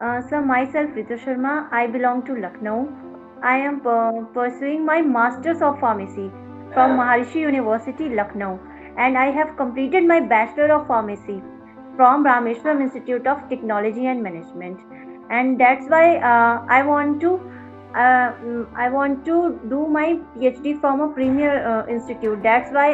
So myself, Ritu Sharma. I belong to Lucknow. I am pursuing my Masters of Pharmacy from Maharishi University, Lucknow, and I have completed my Bachelor of Pharmacy from Rameshwaram Institute of Technology and Management, and that's why I want to do my PhD from a premier institute. That's why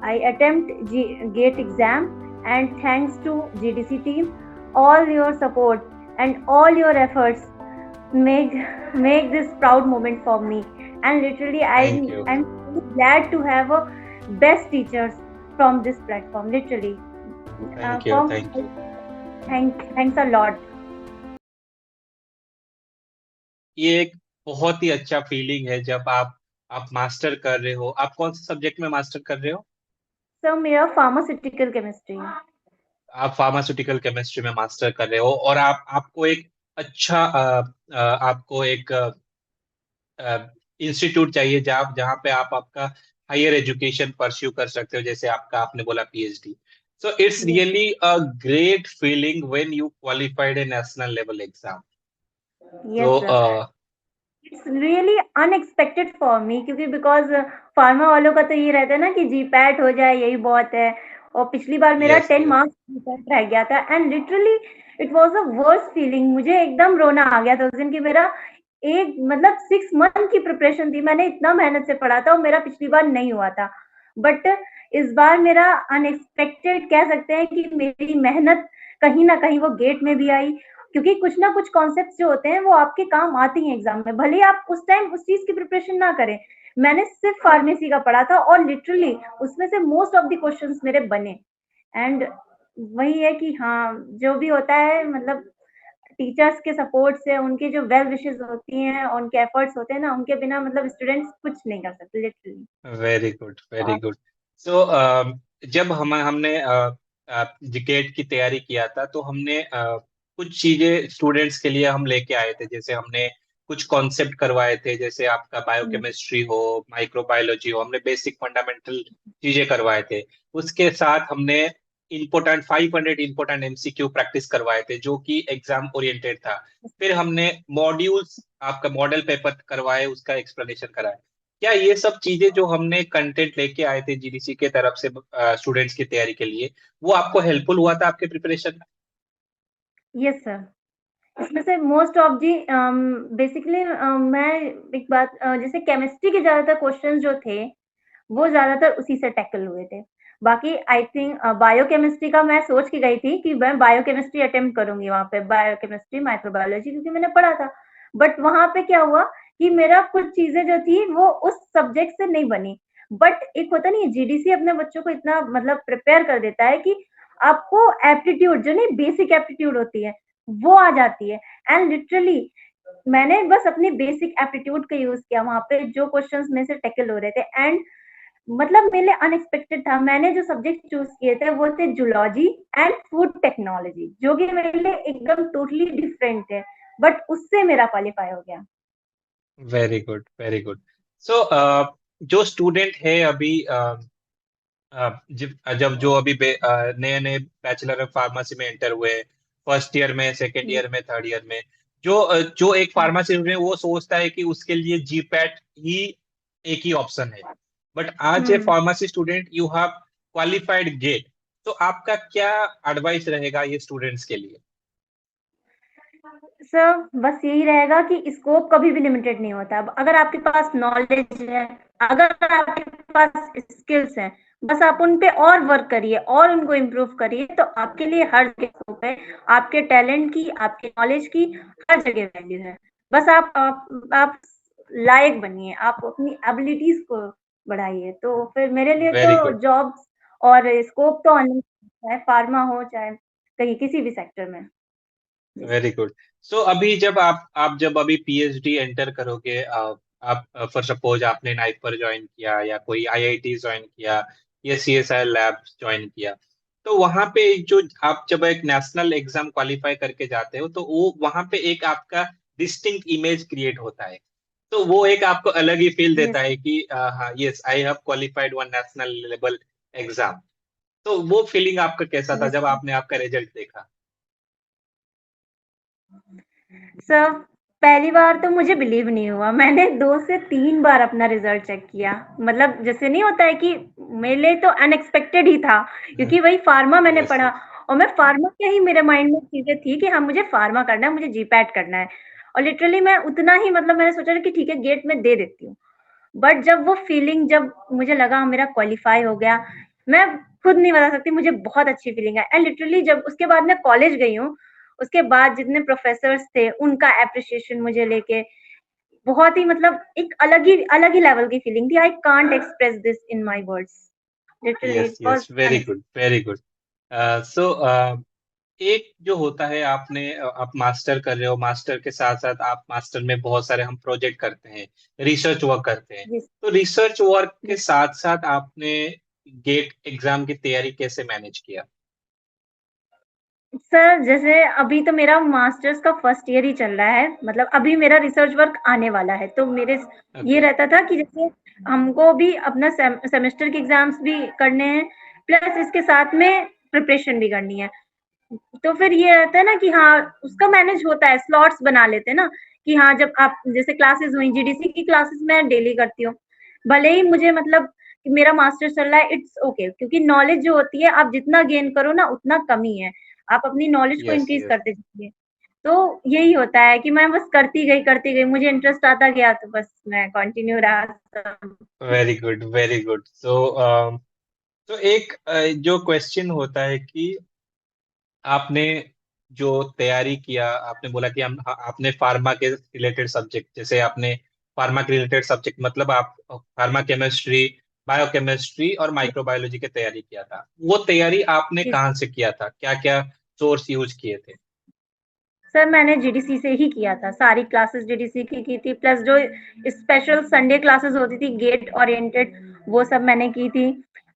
I attempt GATE exam, and thanks to GDC team, all your support and all your efforts make make this proud moment for me. And literally, Thank you. I'm really glad to have a best teachers from this platform. Literally, Thank you. from Thank you. thanks a lot. ये एक बहुत ही अच्छा feeling है जब आप master कर रहे हो। आप कौन से सब्जेक्ट में मास्टर कर रहे हो? So मेरा फार्मास्यूटिकल केमिस्ट्री। आप फार्मास्यूटिकल केमिस्ट्री में मास्टर कर रहे हो और आपको एक अच्छा आपको एक इंस्टीट्यूट चाहिए जहाँ जहाँ पे आप आपका हायर एजुकेशन परस्यू कर सकते हो, जैसे आपका आपने बोला PhD. So it's yes, really a great feeling when you qualified a national level exam. तो yes sir. It's really unexpected for me, क्योंकि बिकॉज फार्मा वालों का तो ये रहता है ना कि जी पैट हो जाए यही बहुत है। और पिछली बार मेरा यस, 10 यस। मार्क्स जी पैट रह गया था, and literally it was a worst feeling. मुझे एकदम रोना आ गया था उस दिन कि मेरा एक मतलब 6 मंथ की प्रिपरेशन थी, मैंने इतना मेहनत से पढ़ा था और मेरा पिछली बार नहीं हुआ था। बट इस बार मेरा अनएक्सपेक्टेड कह सकते हैं कि मेरी मेहनत कहीं ना कहीं वो गेट में भी आई, क्योंकि कुछ ना कुछ कॉन्सेप्ट जो होते हैं वो आपके काम आते हैं एग्जाम में, भले ही आप उस टाइम उस चीज की प्रिपरेशन ना करें। मैंने सिर्फ फार्मेसी का पढ़ा था और लिटरली उसमें से मोस्ट ऑफ द क्वेश्चंस मेरे बने। एंड वही है कि हाँ, जो भी होता है मतलब टीचर्स के सपोर्ट से, उनकी जो वेल विशेस होती हैं, उनके एफर्ट्स होते हैं ना, उनके बिना मतलब स्टूडेंट्स कुछ नहीं कर सकते लिटरली। वेरी गुड, वेरी और गुड। सो जब हमने जिकेट की तैयारी किया था तो हमने कुछ चीजें स्टूडेंट्स के लिए हम लेके आए थे, जैसे हमने कुछ कॉन्सेप्ट करवाए थे, जैसे आपका बायोकेमिस्ट्री हो, माइक्रोबायोलॉजी हो, हमने बेसिक फंडामेंटल चीजें करवाए थे। उसके साथ हमने इम्पोर्टेंट 500 इम्पोर्टेंट एमसीक्यू प्रैक्टिस करवाए थे जो कि एग्जाम ओरिएंटेड था। फिर हमने मॉड्यूल्स, आपका मॉडल पेपर करवाए, उसका एक्सप्लेनेशन कराया। क्या ये सब चीजें जो हमने कंटेंट लेके आए थे जीडीसी के तरफ से स्टूडेंट्स की तैयारी के लिए, वो आपको हेल्पफुल हुआ था आपके प्रिपरेशन में? यस सर, इसमें से मोस्ट ऑफ दी बेसिकली मैं एक बात जैसे केमिस्ट्री के ज्यादातर क्वेश्चंस जो थे वो ज्यादातर उसी से टैकल हुए थे। बाकी आई थिंक बायोकेमिस्ट्री का मैं सोच के गई थी कि मैं बायोकेमिस्ट्री अटेम्प्ट करूंगी वहां पे, बायोकेमिस्ट्री माइक्रोबायोलॉजी, क्योंकि मैंने पढ़ा था। बट वहां पे क्या हुआ कि मेरा कुछ चीजें जो थी वो उस सब्जेक्ट से नहीं बनी। बट एक होता नहीं है, जीडीसी अपने बच्चों को इतना मतलब प्रिपेयर कर देता है कि आपको एप्टीट्यूड जो नहीं, बेसिक एप्टीट्यूड होती है वो आ जाती है। एंड लिटरली मैंने बस अपनी बेसिक एप्टीट्यूड का यूज किया वहां पे जो क्वेश्चंस में से टैकल हो रहे थे। एंड मतलब मेरे लिए अनएक्सपेक्टेड था। मैंने जो सब्जेक्ट चूज किए थे वो थे जूलॉजी एंड फूड टेक्नोलॉजी, जो कि मेरे लिए एकदम टोटली डिफरेंट है, बट उससे मेरा क्वालिफाई हो गया। Very good, very good. So जो स्टूडेंट है अभी जब जब जो अभी नए नए बैचलर ऑफ फार्मेसी में एंटर हुए, फर्स्ट ईयर में, सेकेंड ईयर में, थर्ड ईयर में, जो एक फार्मेसी स्टूडेंट वो सोचता है कि उसके लिए जीपैट ही एक ही ऑप्शन है। बट आज a hmm. Pharmacy student you have qualified GATE. तो आपका क्या एडवाइस रहेगा ये स्टूडेंट्स के लिए? सर बस यही रहेगा कि स्कोप कभी भी लिमिटेड नहीं होता। अब अगर आपके पास नॉलेज है, अगर आपके पास स्किल्स हैं, बस आप उन पे और वर्क करिए और उनको इम्प्रूव करिए, तो आपके लिए हर जगह स्कोप है। आपके टैलेंट की, आपके नॉलेज की हर जगह वैल्यू है। बस आप लायक बनिए, आप अपनी एबिलिटीज को बढ़ाइए, तो फिर मेरे लिए तो वेरी गुड, जॉब्स और स्कोप तो अनलिमिटेड है, फार्मा हो चाहे कहीं किसी भी सेक्टर में। जी। Very good. सो अभी जब आप जब अभी पीएचडी एंटर करोगे, आप फॉर सपोज आपने नाइपर ज्वाइन किया या कोई आईआईटी ज्वाइन किया या सीएसआई लैब ज्वाइन किया, तो वहां पे जो आप जब एक नेशनल एग्जाम क्वालिफाई करके जाते हो तो वो वहां पे एक आपका डिस्टिंक्ट इमेज क्रिएट होता है। तो वो एक आपको अलग ही फील देता यस। है कि हाँ, yes, I have qualified one national level exam. तो वो फीलिंग आपका कैसा था यस। जब आपने आपका रिजल्ट देखा? सर पहली बार तो मुझे बिलीव नहीं हुआ। मैंने 2 से 3 बार अपना रिज़ल्ट चेक किया। मतलब जैसे नहीं होता है कि मेरे लिए तो अनएक्सपेक्टेड ही था, क्योंकि वही फार्मा मैंने यस पढ़ा यस और मैं फार्मा के ही मेरे माइंड में चीज़ें थी कि हाँ, मुझे फार्मा करना है, मुझे जीपैट करना है और लिटरली मैं उतना ही मतलब मैंने सोचा था कि ठीक है गेट में दे देती हूँ। बट जब वो फीलिंग जब मुझे लगा मेरा क्वालीफाई हो गया, मैं खुद नहीं बता सकती मुझे बहुत अच्छी फीलिंग है एंड लिटरली जब उसके बाद मैं कॉलेज गई हूँ, उसके बाद जितने प्रोफेसर्स थे उनका एप्रिसिएशन मुझे लेके बहुत ही मतलब एक अलग ही लेवल की फीलिंग थी। I can't express this in my words. Literally yes it was yes, very unexpected. Good very good. So एक जो होता है, आपने आप मास्टर कर रहे हो, मास्टर के साथ साथ आप मास्टर में बहुत सारे हम प्रोजेक्ट करते हैं, रिसर्च वर्क करते हैं। यस, तो रिसर्च वर्क के यस। साथ साथ आपने गेट एग्जाम की तैयारी कैसे मैनेज किया? सर जैसे अभी तो मेरा मास्टर्स का फर्स्ट ईयर ही चल रहा है, मतलब अभी मेरा रिसर्च वर्क आने वाला है, तो मेरे ये ओके। रहता था कि जैसे हमको भी अपना सेमेस्टर के एग्जाम्स भी करने हैं, प्लस इसके साथ में प्रिपरेशन भी करनी है। तो फिर ये रहता है ना कि हाँ, उसका मैनेज होता है, स्लॉट्स बना लेते हैं ना कि हाँ, जब आप जैसे क्लासेस हुई, जीडीसी की क्लासेस मैं डेली करती हूँ। भले ही मुझे मतलब कि मेरा मास्टर्स चल रहा है, इट्स ओके क्योंकि नॉलेज जो होती है आप जितना गेन करो ना उतना कम ही है। आप अपनी नॉलेज को यस इंक्रीज यस, करते जाइए। तो यही होता है कि मैं बस करती गई, मुझे इंटरेस्ट आता गया तो बस मैं कंटिन्यू रहा सब। Very good very good. तो एक जो क्वेश्चन होता है कि आपने जो तैयारी किया, आपने बोला कि हम आपने फार्मा के रिलेटेड सब्जेक्ट, जैसे आपने फार्मा के रिलेटेड सब्जेक्ट मतलब आप फार्मा केमिस्ट्री, बायोकेमिस्ट्री और माइक्रोबायोलॉजी की तैयारी किया था। वो तैयारी आपने जी कहाँ से किया था, क्या क्या सोर्स यूज किए थे? सर मैंने जीडीसी से ही किया था, सारी क्लासेस जीडीसी की थी, प्लस जो स्पेशल संडे क्लासेस होती थी गेट ओरिएंटेड वो सब मैंने की थी,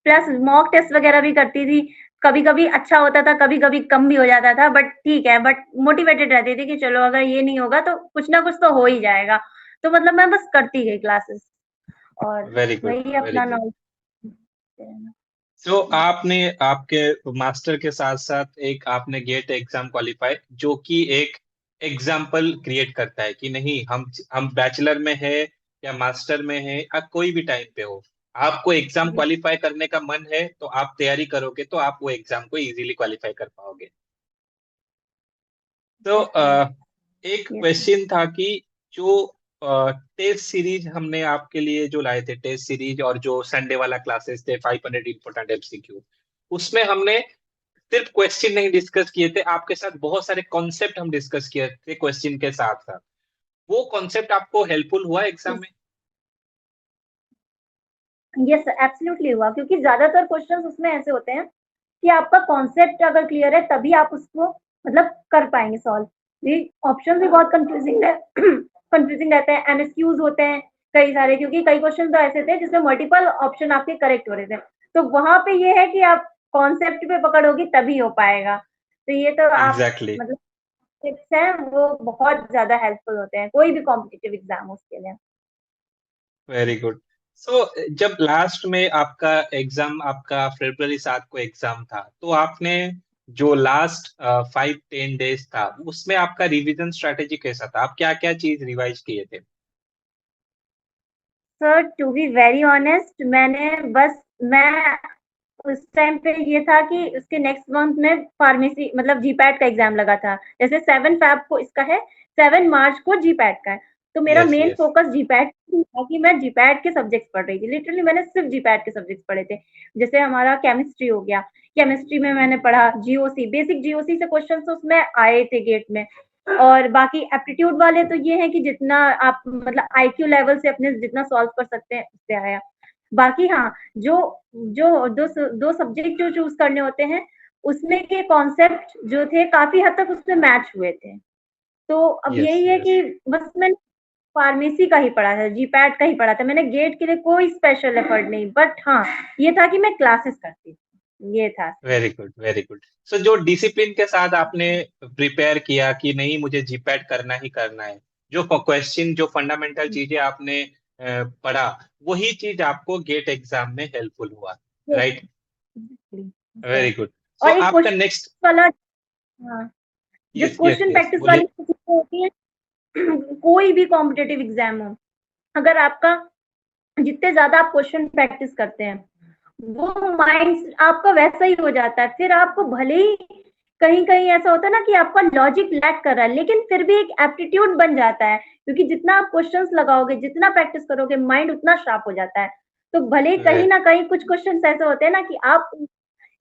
प्लस मॉक टेस्ट वगैरह भी करती थी। कभी कभी अच्छा होता था, कभी कभी कम भी हो जाता था, बट ठीक है, बट मोटिवेटेड रहती थी कि चलो अगर ये नहीं होगा तो कुछ ना कुछ तो हो ही जाएगा। तो मतलब मैं बस करती गई क्लासेस और वेरी गुड वही वेरी अपना गुड। नॉलेज। तो आपने आपके मास्टर के साथ साथ एक आपने गेट एग्जाम क्वालिफाई, जो कि एक एग्जाम्पल क्रिएट करता है कि नहीं, हम बैचलर में है या मास्टर में है या कोई भी टाइम पे हो, आपको एग्जाम जी, क्वालिफाई करने का मन है तो आप तैयारी करोगे तो आप वो एग्जाम को इजीली क्वालिफाई कर पाओगे। तो एक यस सर। क्वेश्चन था कि जो टेस्ट सीरीज हमने आपके लिए जो लाए थे, टेस्ट सीरीज और जो संडे वाला क्लासेस थे 500 इंपोर्टेंट एमसीक्यू, उसमें हमने सिर्फ क्वेश्चन नहीं डिस्कस किए थे, आपके साथ बहुत सारे कॉन्सेप्ट हम डिस्कस किए थे क्वेश्चन के साथ साथ। वो कॉन्सेप्ट आपको हेल्पफुल हुआ एग्जाम में? यस एब्सोल्युटली हुआ, क्योंकि ज्यादातर क्वेश्चंस उसमें ऐसे होते हैं कि आपका कॉन्सेप्ट अगर क्लियर है तभी आप उसको मतलब कर पाएंगे सॉल्व। ये ऑप्शन भी बहुत कंफ्यूजिंग है कंफ्यूजिंग रहते हैं, एमएसक्यूज होते हैं कई सारे, क्योंकि कई क्वेश्चन तो ऐसे थे जिसमें मल्टीपल ऑप्शन आपके करेक्ट हो रहे थे। तो वहां पे ये है कि आप कॉन्सेप्ट पे पकड़ होगी तभी हो पाएगा। तो ये तो आप एग्जैक्टली। मतलब टिप्स हैं वो बहुत ज्यादा हेल्पफुल होते हैं कोई भी कॉम्पिटिटिव एग्जाम हो उसके लिए। Very good. सो जब लास्ट में आपका एग्जाम, आपका फरवरी 7 को एग्जाम था, तो आपने जो लास्ट 5-10 डेज था उसमें आपका रिवीजन स्ट्रेटेजी कैसा था? आप क्या क्या चीज रिवाइज किए थे? Sir to be very honest मैंने बस मैं उस टाइम पे ये था कि उसके नेक्स्ट मंथ में फार्मेसी मतलब जीपैट का एग्जाम लगा था। जैसे 7 फैब को इसका है, 7 मार्च को जीपैट का है। तो मेरा yes main yes. Focus GPAT था कि मैं जीपैट के सब्जेक्ट्स पढ़ रही थी। लिटरली मैंने सिर्फ जीपैट के सब्जेक्ट्स पढ़े थे। जैसे हमारा केमिस्ट्री हो गया, केमिस्ट्री में मैंने पढ़ा जीओसी, बेसिक जीओसी से क्वेश्चन तो उसमें आए थे गेट में। और बाकी एप्टीट्यूड वाले तो ये है कि जितना आप मतलब आईक्यू लेवल से अपने जितना सॉल्व कर सकते हैं उससे आया। बाकी हाँ, जो जो दो सब्जेक्ट जो चूज करने होते हैं उसमें के कॉन्सेप्ट जो थे काफी हद तक उसमें मैच हुए थे। तो अब यस यही है यस। कि बस मैंने फार्मेसी का ही पढ़ा था, जीपैट का ही पढ़ा था, मैंने गेट के लिए कोई स्पेशल एफर्ट नहीं, बट हाँ ये था कि मैं क्लासेस करती थी, ये था। Very good very good. So जो डिसिप्लिन के साथ आपने प्रिपेयर किया कि नहीं मुझे जीपैट करना ही करना है, जो क्वेश्चन, जो फंडामेंटल चीजें आपने पढ़ा, वही चीज आपको गेट एग्जाम में हेल्पफुल हुआ, Yes, right? exactly, very sir। Good. So और एक आपका क्वेश्चन नेक्स्ट। वाला, हाँ, जो yes yes question yes, practice वाली बोलिए। चीजें होती है कोई भी कॉम्पिटेटिव एग्जाम हो, अगर आपका जितने ज्यादा आप क्वेश्चन प्रैक्टिस करते हैं, वो माइंड आपका वैसा ही हो जाता है। फिर आपको भले ही कहीं कहीं ऐसा होता है ना कि आपका लॉजिक लैक कर रहा है, लेकिन फिर भी एक एप्टीट्यूड बन जाता है, क्योंकि जितना आप क्वेश्चंस लगाओगे, जितना प्रैक्टिस करोगे, माइंड उतना शार्प हो जाता है। तो भले ही कहीं ना कहीं कुछ क्वेश्चंस ऐसे होते हैं ना कि आप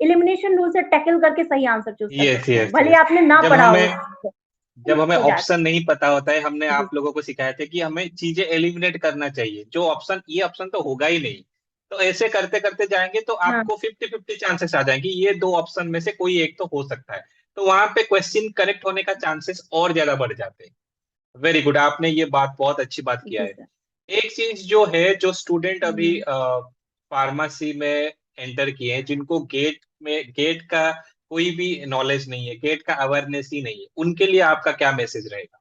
एलिमिनेशन रूल से टैकल करके सही आंसर चूज कर यस सकते हैं, यस भले ही यस। आपने ना जब पढ़ा हो हमें उस चीज़ को, जब हमें हो जाता ऑप्शन नहीं पता होता है, हमने है। जी आप लोगों को सिखाया था कि हमें चीजें एलिमिनेट करना चाहिए, जो ऑप्शन, ये ऑप्शन तो होगा ही नहीं। तो ऐसे करते करते जाएंगे तो हाँ। आपको 50-50 चांसेस आ जाएंगे, ये दो ऑप्शन में से कोई एक तो हो सकता है। तो वहां पे क्वेश्चन करेक्ट होने का चांसेस और ज्यादा बढ़ जाते हैं। वेरी गुड, आपने ये बात, बहुत अच्छी बात किया जी है। सर। एक चीज जो है, जो स्टूडेंट अभी हम्म। फार्मेसी में एंटर किए हैं, जिनको गेट का कोई भी नॉलेज नहीं है, गेट का अवेयरनेस ही नहीं है, उनके लिए आपका क्या मैसेज रहेगा?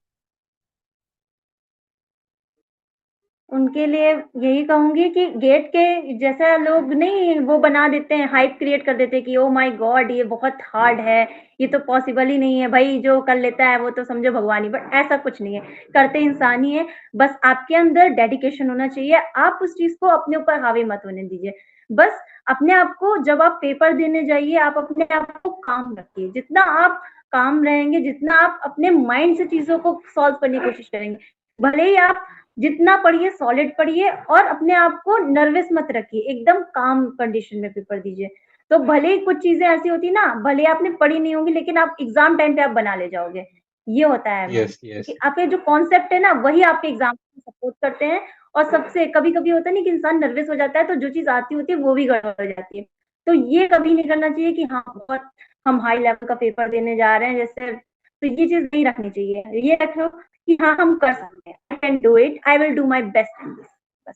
उनके लिए यही कहूंगी कि गेट के जैसा लोग नहीं वो बना देते हैं, हाइप क्रिएट कर देते हैं कि ओ माय गॉड ये बहुत हार्ड है, ये तो पॉसिबल ही नहीं है भाई, जो कर लेता है वो तो समझो भगवान ही। बट ऐसा कुछ नहीं है, करते इंसान ही है। बस आपके अंदर डेडिकेशन होना चाहिए, आप उस चीज को अपने ऊपर हावी मत होने दीजिए। बस अपने आप को, जब आप पेपर देने जाइए, आप अपने आप को काम रखिए। जितना आप काम रहेंगे, जितना आप अपने माइंड से चीजों को सॉल्व करने की कोशिश करेंगे, भले ही आप जितना पढ़िए सॉलिड पढ़िए, और अपने आप को नर्वस मत रखिए, एकदम काम कंडीशन में पेपर दीजिए। तो भले ही कुछ चीजें ऐसी होती ना, भले आपने पढ़ी नहीं होंगी, लेकिन आप एग्जाम टाइम पे आप बना ले जाओगे। ये होता है मैम, यस यस। क्योंकि आपके जो कॉन्सेप्ट है ना, वही आपके एग्जाम को सपोर्ट करते हैं। और सबसे कभी कभी होता नहीं कि इंसान नर्वस हो जाता है, तो जो चीज आती होती है वो भी गड़बड़ हो जाती है। तो ये कभी नहीं करना चाहिए कि हाँ बहुत हम हाई लेवल का पेपर देने जा रहे हैं जैसे, तो ये चीज नहीं रखनी चाहिए। ये रखो कि हाँ हम कर सकते हैं, I can do it, I will do my best in this, बस।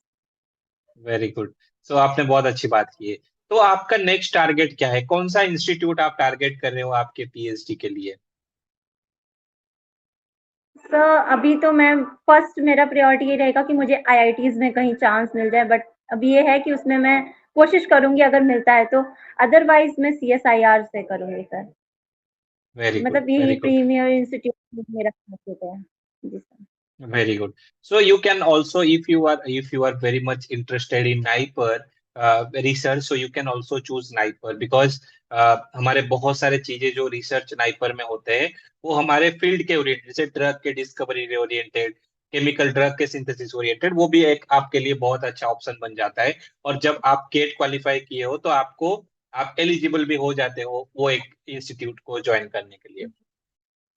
Very good. सो आपने बहुत अच्छी बात की है। तो आपका नेक्स्ट टारगेट क्या है? कौन सा इंस्टीट्यूट आप टारगेट कर रहे हो आपके पीएचडी के लिए? तो अभी तो मैं फर्स्ट मेरा प्रायोरिटी ये रहेगा कि मुझे आईआईटीज में कहीं चांस मिल जाए, बट अभी ये है कि उसमें मैं कोशिश करूंगी अगर मिलता है तो। अदरवाइज मैं सीएसआईआर से करूंगी सर। वेरी गुड मतलब यही वेरी गुड। प्रीमियर इंस्टीट्यूट मेरा फोकस है। जी sir. Very good. So you can also, if you are very much interested in Naipur research, so you can also choose Naipur because हमारे बहुत सारे चीजें जो research NIPER में होते हैं, वो हमारे फील्ड के ओरिएंटेड, जैसे ड्रग के डिस्कवरी ओरिएंटेड, केमिकल ड्रग के सिंथेसिस ओरिएंटेड, वो भी एक आपके लिए बहुत अच्छा ऑप्शन बन जाता है। और जब आप गेट क्वालिफाई किए हो तो आप एलिजिबल भी हो जाते हो वो एक इंस्टीट्यूट को ज्वाइन करने के लिए।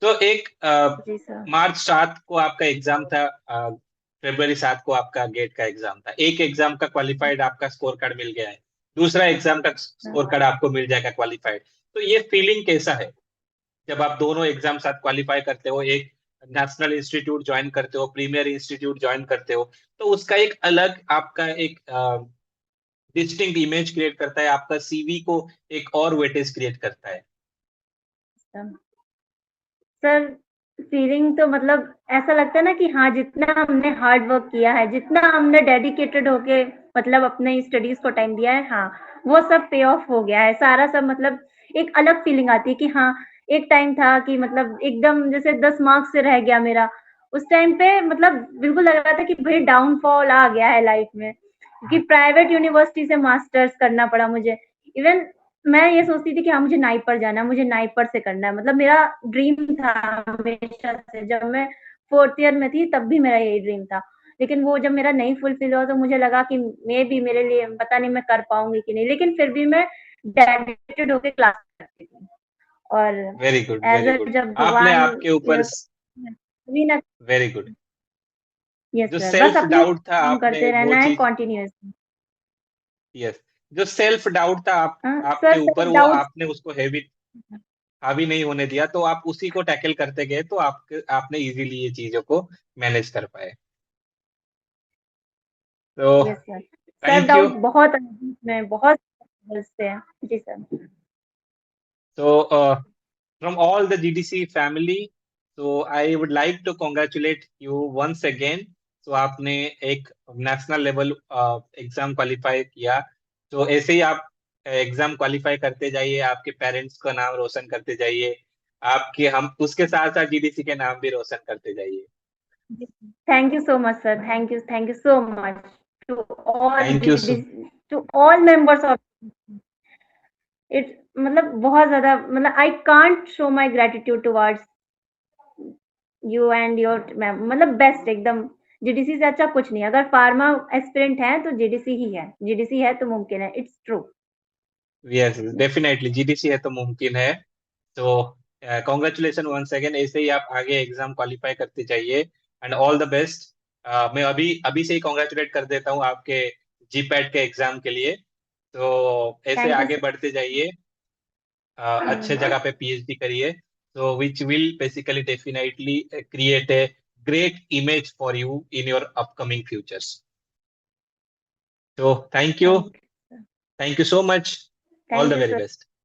तो एक जी सर। मार्च 7 को आपका एग्जाम था, February 7 को आपका गेट का एग्जाम था। एक एग्जाम का क्वालिफाइड आपका स्कोर कार्ड मिल गया है, दूसरा एग्जाम का स्कोर कार्ड आपको मिल जाएगा क्वालिफाइड। तो ये फीलिंग कैसा है जब आप दोनों एग्जाम साथ क्वालिफाई करते हो, एक नेशनल इंस्टीट्यूट ज्वाइन करते हो, प्रीमियर इंस्टीट्यूट ज्वाइन करते हो? तो उसका एक अलग आपका एक डिस्टिंक्ट इमेज क्रिएट करता है, आपका सीवी को एक और वेटेज क्रिएट करता है। सर फीलिंग तो मतलब ऐसा लगता है ना कि हाँ जितना हमने हार्ड वर्क किया है, जितना हमने डेडिकेटेड होके मतलब अपने स्टडीज को टाइम दिया है, हाँ वो सब पे ऑफ हो गया है सारा सब। मतलब एक अलग फीलिंग आती है कि हाँ एक टाइम था कि मतलब एकदम जैसे 10 मार्क्स से रह गया मेरा, उस टाइम पे मतलब बिल्कुल लग रहा था कि भाई डाउनफॉल आ गया है लाइफ में, क्योंकि प्राइवेट यूनिवर्सिटी से मास्टर्स करना पड़ा मुझे। इवन मैं ये सोचती थी कि हाँ मुझे नाइपर जाना है, मुझे नाइपर से करना है, मतलब मेरा ड्रीम था हमेशा से। जब मैं फोर्थ ईयर में थी तब भी मेरा यही ड्रीम था, लेकिन वो जब मेरा नहीं फुलफिल हुआ तो मुझे लगा कि मे भी मेरे लिए पता नहीं मैं कर पाऊंगी कि नहीं, लेकिन फिर भी मैं डेडिकेटेड होकर क्लास करती थी। और very good as very a good. जब आपने भगवान आपके ऊपर, भी ना। वेरी गुड, यस जो सर, बस सेल्फ अपने डाउट था काम आपने करते वो रहना है चीज, कॉन्टिन्यूअसली। यस, जो सेल्फ डाउट था आपके सर ऊपर, सेल्फ वो डाउट। आपने उसको हावी नहीं होने दिया, तो आप उसी को टैकल करते गए, तो आपने इजीली ये चीजों को मैनेज कर पाए। तो yes sir. Self thank you. Doubt बहुत में बहुत से है। जी sir. So, from all the GDC family, so I would like to congratulate you once again. So आपने एक नेशनल लेवल एग्जाम क्वालिफाई किया। तो ऐसे ही आप एग्जाम क्वालिफाई करते जाइए, आपके पेरेंट्स का नाम रोशन करते जाइए, आपके हम उसके साथ साथ जीडीसी के नाम भी रोशन करते जाइए। Thank you so much, sir. Thank you so much to all thank you so to all members of it. मतलब बहुत ज़्यादा मतलब I can't show my gratitude towards you and your मतलब बेस्ट एकदम। जीडीसी से अच्छा कुछ नहीं, अगर फार्मा एस्पिरेंट है तो जीडीसी ही है, जीडीसी है तो मुमकिन है, it's true. Yes definitely GDC है तो मुमकिन है। तो कॉन्ग्रेचुलेशन वंस अगेन, ऐसे ही आप आगे एग्जाम क्वालिफाई करते जाइए एंड ऑल द बेस्ट। मैं अभी अभी से ही कॉन्ग्रेचुलेट कर देता हूँ आपके जीपैट के एग्जाम के लिए। तो ऐसे थैंक यू आगे सर। बढ़ते जाइए, अच्छे जगह पे पीएचडी करिए, so which will basically definitely create a great image for you in your upcoming futures. So thank thank you so much, all thank the you very sir. best.